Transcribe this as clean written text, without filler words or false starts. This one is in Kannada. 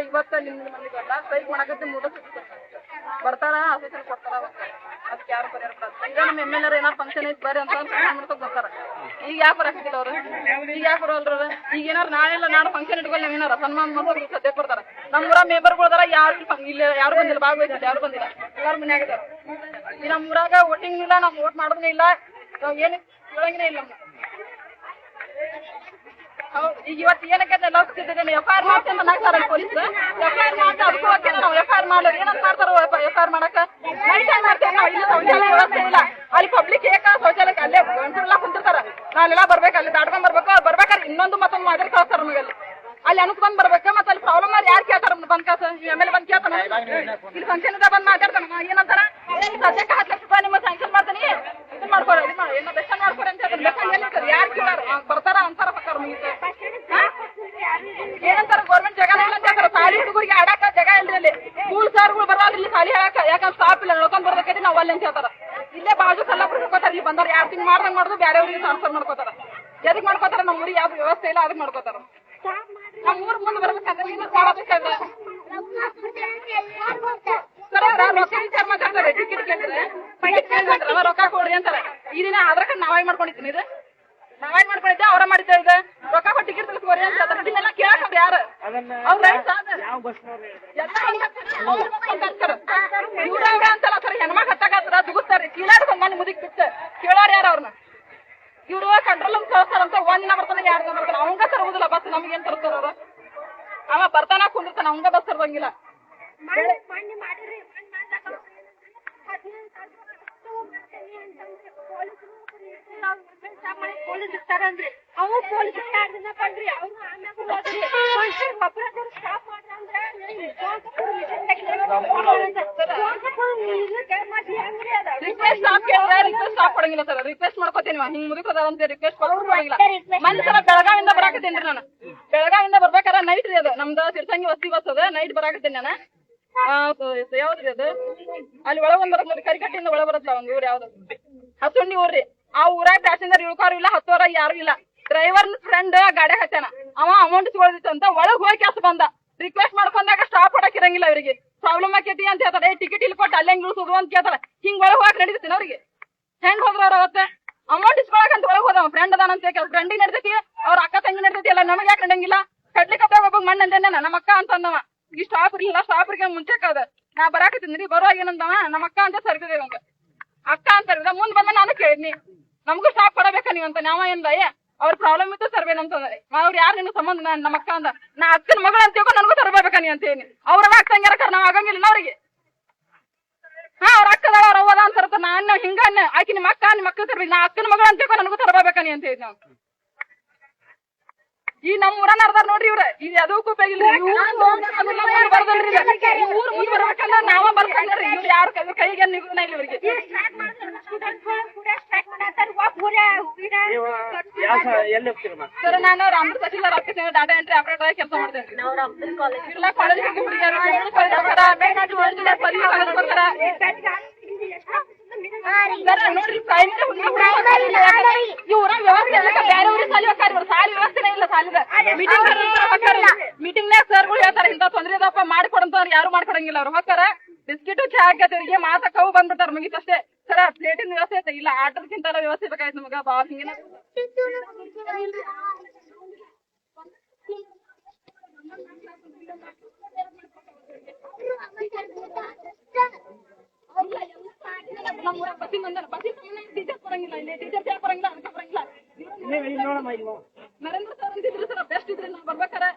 ಇವತ್ತ ನಿಮ್ ಮಂದಿಗೆಲ್ಲ ಸ್ಟ್ರೈಕ್ ಮಾಡಕತ್ತೆ ಬರ್ತಾರ ಆಫೀಸಲ್ಲಿ ಕೊಡ್ತಾರ ಅದಕ್ಕೆ ಯಾರು ಪರಿಹಾರ ಈಗ ನಮ್ಮ MLA ಏನಾರು ಫಂಕ್ಷನ್ ಐತಿ ಬರ್ರಿ ಅಂತ ಮಾಡ್ಕೊಂಡ್ ಬರ್ತಾರ. ಈಗ ಯಾಕೆ ಬರಾಕತ್ತಿಲ್ಲ ಅವ್ರು? ಈಗ ಯಾಕೆ ಬರೋಲ್ರ? ಈಗ ಏನಾರು ನಾಳೆಲ್ಲ ನಾಡು ಫಂಕ್ಷನ್ ಇಟ್ಕೊಳ್ಳಿ ನಾವ್ ಏನಾರ ಸನ್ಮಾನ ಮಾಡ್ಕೊಂಡು ಸದ್ಯ ಕೊಡ್ತಾರ. ನಮ್ಮೂರ ಮೆಂಬರ್ಗಳದಾರ ಯಾರು ಇಲ್ಲ, ಯಾರು ಬಂದಿಲ್ಲ, ಭಾಗವಹಿಸಿಲ್ಲ, ಯಾರು ಬಂದಿಲ್ಲ, ಎಲ್ಲಾರು ಮನ್ಯಾಗ ಇದಾರ. ಈ ನಮ್ಮೂರಾಗ ವೋಟಿಂಗ್ ಇಲ್ಲ, ನಾವ್ ವೋಟ್ ಮಾಡೋದೇ ಇಲ್ಲ, ನಾವ್ ಏನು ಕೇಳಂಗಿನೇ ಇಲ್ಲ. ಹೌದು, ಈಗ ಇವತ್ತು ಏನಕ್ಕೆ ಎಲ್ಲ ಸಿಗ್ತಿದ್ದೇನೆ FIR ಮಾಡ್ತೀನಿ ನಾಕ್ತಾರ ಪೊಲೀಸ್. FIR ಮಾಡ್ತಾ ಅದಕ್ಕೂ ಹೋಗ್ತೀನಿ ನಾವು. FIR ಮಾಡೋರು ಏನಂತ ಮಾಡ್ತಾರ? FIR ಮಾಡಕ ನೈಟ್ ಮಾಡ್ತೇವೆ ನಾವು. ಇಲ್ಲಿ ಶೌಚಾಲಯ ವ್ಯವಸ್ಥೆ ಇಲ್ಲ, ಅಲ್ಲಿ ಪಬ್ಲಿಕ್ ಏಕ ಶೌಚಾಲಯಕ್ಕೆ ಅಲ್ಲೇ ಗಂಟೆಲ್ಲ ಕುಂತಿರ್ತಾರ. ನಾವೆಲ್ಲ ಬರ್ಬೇಕು, ಅಲ್ಲಿ ದಾಟ್ಕೊಂಡ್ ಬರ್ಬೇಕು. ಬರ್ಬೇಕಾದ್ರೆ ಇನ್ನೊಂದು ಮತ್ತೊಂದು ಮಾಡಿ ಕಳ್ಸ್ತಾರ ನಮಗಲ್ಲಿ. ಅಲ್ಲಿ ಅನುಸ್ಕೊಂಡ್ ಬರ್ಬೇಕು. ಮತ್ತೆ ಅಲ್ಲಿ ಪ್ರಾಬ್ಲಮ್ ಆದ್ರೆ ಯಾರು ಕೇಳ್ತಾರ? ಬಂದ್ ಕಾಸ MLA ಬಂದ್ ಕೇಳ್ತಾನ. ಇಲ್ಲಿ ಫಂಕ್ಷನ್ ಇದ್ದ ಬಂದ್ ಮಾತಾಡ್ತಾನ. ಏನಂತಾರ? ಸದ್ಯಕ್ಕೆ 10 ಲಕ್ಷ ರೂಪಾಯಿ ನಿಮ್ಮ ಸ್ಯಾಂಕ್ಷನ್ ಮಾಡ್ತೀನಿ, ಇದನ್ ಮಾಡ್ಕೊಡ, ಏನೋ ಬೆಸ್ಟ್ ಮಾಡ್ಕೊಡಿ ಅಂತ ಹೇಳ್ತಾರೆ. ಯಾರು ಕೇಳಾರ? ಬರ್ತಾರ ಅಂತಾರ ಪಕ್ಕಾರ ಮುಗಿತ. ಏನಂತಾರ? ಗೌರ್ಮೆಂಟ್ ಜಾಗ ಇಲ್ಲ ಅಂತ ಹೇಳ್ತಾರ. ಸಾಲಿ ಹುಡುಗರಿಗೆ ಆಡಾಕ ಜಾಗ ಇಲ್ರಿ ಅಲ್ಲಿ. ಸ್ಕೂಲ್ ಸರ್ಗಳು ಬರೋದು ಇಲ್ಲಿ ಸಾಲಿ ಹೇಳಾಕ, ಯಾಕಂದ್ರೆ ಸ್ಟಾಪ್ ಇಲ್ಲ, ನೋಡ್ಕೊಂಡ್ ಬರ್ಬೇಕೈತಿ ನಾವು ಅಲ್ಲಿ ಅಂತ ಹೇಳ್ತಾರ. ಇಲ್ಲೇ ಬಾಜು ಸಲ್ಲಾಪುರ ಮಾಡ್ಕೋತಾರ. ಇಲ್ಲಿ ಬಂದವ್ರು 2 ತಿಂಗ್ ಮಾಡ್ದಂಗ್ ಮಾಡುದು, ಬೇರೆ ಊರಿಗೆ ಟ್ರಾನ್ಸ್ಫರ್ ಮಾಡ್ಕೋತಾರ. ಎದಕ್ ಮಾಡ್ಕೋತಾರ? ನಮ್ಮ ಊರಿಗೆ ಯಾವ್ದು ವ್ಯವಸ್ಥೆ ಇಲ್ಲ, ಅದಕ್ಕೆ ಮಾಡ್ಕೋತಾರ. ನಮ್ಮ ಊರ್ ಮುಂದೆ ಬರ್ಬೇಕಂದ್ರೆ ಮಾತಾಡ್ತಾರೆ. ಟಿಕೆಟ್ ಕೇಳಿದ್ರೆ ರೊಕ್ಕ ಕೊಡ್ರಿ ಅಂತಾರೆ. ಈ ದಿನ ಆಧಾರ್ ಕಾರ್ಡ್ ನಾವೇ ಮಾಡ್ಕೊಂಡಿದ್ದೀನಿ, ಇದು ನಾವೇ ಮಾಡ್ಕೊಂಡಿದ್ದೆ, ಅವ್ರ ಮಾಡಿದ್ದೆ. ಈಗ ರೊಕ್ಕ ಕೊಟ್ಟು ಟಿಕೆಟ್ ತಿಳಿಸ್ಕೋರಿ ಅಂತ ಇದನ್ನೆಲ್ಲ ಕೇಳಕ್ರಿ ಯಾರು? ಅವ್ರ ಇವ್ರ ಅಂತಲ್ಲ ಸರ್, ಹೆಣ್ಮಕ್ ಹತ್ತಾಕತ್ರ ದುಗಿಸ್ತಾರ್ರಿ, ಕೀಳಾಡ್ಕೊಂಡ್ ಮನೆ ಮುದಿಕ್ ಬಿಟ್ಟು ಕೇಳೋರ್ ಯಾರು ಅವ್ರನ್ನ? ಇವ್ರು ಕಂಟ್ರೋಲ್ ಕಳಿಸ್ತಾರ ಅಂತ 1 ದಿನ ಬರ್ತಾನೆ, 2 ದಿನ ಬರ್ತಾನೆ. ಅವಂಗ ತರುವುದಿಲ್ಲ ಬಸ್, ನಮ್ಗೇನ್ ತರ್ತಾರ ಅವ್ರು? ಅವ ಬರ್ತಾನ ಕುಂದಿರ್ತಾನ, ಅವಂಗ ಬಸ್ ತರ್ದಂಗಿಲ್ಲ. ಪೊಲೀಸ್ ಇರ್ತಾರನ್ರಿ, ಅವು ಪೊಲೀಸ್ 2 ದಿನ ಬಂದ್ರಿ, ಅವ್ರು ಸ್ಟಾಪ್ ಕೊಡಂಗಿಲ್ಲ ಸರ್. ರಿಕ್ವೆಸ್ಟ್ ಮಾಡ್ಕೋತೀನಿ, ಹಿಂಗ್ ಮುದುಕದ ಅಂತ ರಿಕ್ವೆಸ್ಟ್ ಕೊಡಂಗಿಲ್ಲ. ಮನ್ಸರ ಬೆಳಗಾವಿಂದ ಬರಾಕತ್ತೇನ್ರಿ ನಾನು. ಬೆಳಗಾವಿಂದ ಬರ್ಬೇಕಾರೆ ನೈಟ್ ರೀ ಅದು, ನಮ್ದು ಸಿರ್ಸಂಗಿ ವಸ್ತಿ ಬಸ್ ಅದ. ನೈಟ್ ಬರಾಕತ್ತೇನೆ ನಾನು. ಯಾವ್ದ್ರಿ ಅದು? ಅಲ್ಲಿ ಒಳಗ್ ಒಂದ್ ಬರತ್ ನೋಡಿ, ಕರಿಕಟ್ಟಿಂದ ಒಳಗ್ ಬರತ್ತಲ್ಲ ಒಂದ್ ಊರ್, ಯಾವ್ದು ಹಸುಂಡಿ ಊರ್ರಿ. ಆ ಊರಾಗ ಪ್ಯಾಸೆಂಜರ್ ಇಳ್ಕೋರು ಇಲ್ಲ, ಹತ್ತೋರ ಯಾರು ಇಲ್ಲ. ಡ್ರೈವರ್ ಫ್ರೆಂಡ್ ಗಾಡಿ ಹತ್ತಾನ, ಅವ ಅಮೌಂಟ್ ಸಿಗೋದಿತ್ತು ಅಂತ ಒಳಗ್ ಹೋಗಿ ಕೆಲಸ ಬಂದ. ರಿಕ್ವೆಸ್ಟ್ ಮಾಡ್ಕೊಂಡಾಗ ಸ್ಟಾಪ್ ಕೊಡಕಿರಂಗಿಲ್ಲ ಅವ್ರಿಗೆ. ಪ್ರಾಬ್ಲಮ್ ಆಕೈತಿ ಅಂತ ಹೇಳ್ತಾರೆ. ಟಿಕೆಟ್ ಇಲ್ಲಿ ಕೊಟ್ಟು ಅಲ್ಲೇ ಇಳಿಸೋದು ಅಂತ ಕೇಳ್ತಾರ. ಹಿಂಗ್ ಒಳಗ್ ಹೋಗಕ್ ನಡೀತೀನಿ ಅವ್ರಿಗೆ. ಹೆಂಗ್ ಹೋದ್ರ ಅವ್ರ ಅವತ್ತ? ಅಮೌಂಟ್ ಇಸ್ಕೊಳಕಂತ ಒಳಗ್ ಹೋದವ. ಫ್ರೆಂಡ್ ಅದಾನಂತ ಫ್ರೆಂಡಿಗೆ ನಡ್ದೈತಿ, ಅವ್ರ ಅಕ್ಕ ತಂಗಿ ನಡ್ದೈತಿ ಎಲ್ಲ. ನಮಗೆ ಯಾಕೆ ನಡಂಗಿಲ್ಲ? ಕಡ್ಲಿಕ್ಕೆ ಒಬ್ಬ ಮಣ್ಣು ಅಂದೇನ ನಮ್ಮ ಅಕ್ಕ ಅಂತ ಅಂದವ. ಈ ಸ್ಟಾಪ್ ಇರ್ಲಿಲ್ಲ, ಸ್ಟಾಪ್ರಿಗೆ ಮುಂಚೆ ಕದ ನಾ ಬರಾಕತ್ತೀನಿ. ಬರುವಾಗ ಏನಂದವ, ನಮ್ಮ ಅಕ್ಕ ಅಂತ ಸರ್ದಿದೇವ ಅಂತ. ಅಕ್ಕ ಅಂತ ಮುಂದ್ ಬಂದ ನಾನು ಕೇಳಿದ್ನಿ, ನಮಗೂ ಸ್ಟಾಪ್ ಕೊಡಬೇಕ ನೀವ್ ಅಂತ. ನಾವ ಏನ್ದ ಅವ್ರ ಪ್ರಾಬ್ಲಮ್ ಇತ್ತು ಸರ್ವೇನಂತಂದ್ರೆ, ಅವ್ರು ಯಾರು ನಿನ್ನ ಸಂಬಂಧ? ನಮ್ಮ ಅಕ್ಕ ಅಂದ. ನಾ ಅಕ್ಕನ ಮಗಳ ಅಂತ ತಿಳ್ಕೊಂಡು ನನಗೂ ತರಬೇಕ ನೀ ಅಂತ ಹೇಳಿ. ಅವ್ರ ಆಗ್ತಂಗ್ಯಾರ ನಾವ್ ಆಗಂಗಿಲ್ಲ ಅವ್ರಿಗೆ. ಹಾ, ಅವ್ರ ಅಕ್ಕದಾಳ, ಅವ್ರ ಅವ್ವದ ಅಂತ ತರ್ತ. ನಾನು ಹಿಂಗ ಆಕಿ ನಿಮ್ಮ ಅಕ್ಕ ತರ್ಬೇಕು, ನಾ ಅಕ್ಕನ ಮಗಳ ಅಂತ ತಿಳ್ಕೊಂಡು ನನಗೂ ತರಬೇಕ ನೀ ಅಂತ ಹೇಳಿ ನಾವು. ಈ ನಮ್ ಊರನ್ನ ಅರ್ದಾರ ನೋಡ್ರಿ ಇವ್ರ. ಇದು ಅದಕ್ಕೂ ಉಪಯೋಗಿಲ್ಲ. ಬರ್ದಲ್ರಿ, ಊರ್ ಮುಂದೆ ಬರ್ಬೇಕಲ್ಲ ನಾವ ಬರ್ಕೊಂಡ್ರಿ. ಇವ್ರು ಯಾರು ಕೈಗೆ ನಿಗುದಿಲ್ಲ ಇಲ್ಲಿ ಇವ್ರಿಗೆ. ಸರ್, ನಾನು Rampur tahsildar office data entry operator ಆಗಿ ಕೆಲಸ ಮಾಡ್ತೇನೆ. ಇಲ್ಲ ಕಾಲೇಜ್ ನೋಡ್ರಿ, ಇವ್ರ ವ್ಯವಸ್ಥೆ ಬೇರೆ ಊರಿಗೆ ಸಾಲಿ ಹೋಗ್ತಾರೆ. ಇವ್ರು ಸಾಲಿ ವ್ಯವಸ್ಥೆನೇ ಇಲ್ಲ. ಸಾಲಿದ ಮೀಟಿಂಗ್ನಾಗ ಸರ್ಗಳು ಹೇಳ್ತಾರೆ, ಇಂಥ ತೊಂದ್ರೆ ಇದಪ್ಪ ಮಾಡ್ಕೊಡಂತವ್ರು ಯಾರು ಮಾಡ್ಕೊಡಂಗಿಲ್ಲ. ಅವ್ರು ಹೋಗ್ತಾರ, ಬಿಸ್ಕಿಟ್ ಚಾ ಹಾಕತ್ತೀರಿಗೆ ಮಾತಕ್ಕವು ಬಂದ್ಬಿಡ್ತಾರ, ಮುಗಿತಷ್ಟೇ. ಸರ ಪ್ಲೇಟಿನ ವ್ಯವಸ್ಥೆ ಐತೆ ಇಲ್ಲ, ಆರ್ಡರ್ಗಿಂತ ವ್ಯವಸ್ಥೆ ಬೇಕಾಯ್ತು ನಮಗ. ಬಾಳ ಹಿಂಗೇನ ಟೀಚರ್ಸ್ ಬರಂಗಿಲ್ಲ, ಇಲ್ಲಿ ಟೀಚರ್ಸ್ ಯಾಕೆ ಬರಂಗಿಲ್ಲ, ಅದಕ್ಕೆ ಬರಂಗಿಲ್ಲ. ನರೇಂದ್ರ ಸರ್ ಅಂತಿದ್ರು ಸರ್, ಬೆಸ್ಟ್ ಇದ್ರೆ ನಾವು ಬರ್ಬೇಕಾರೆ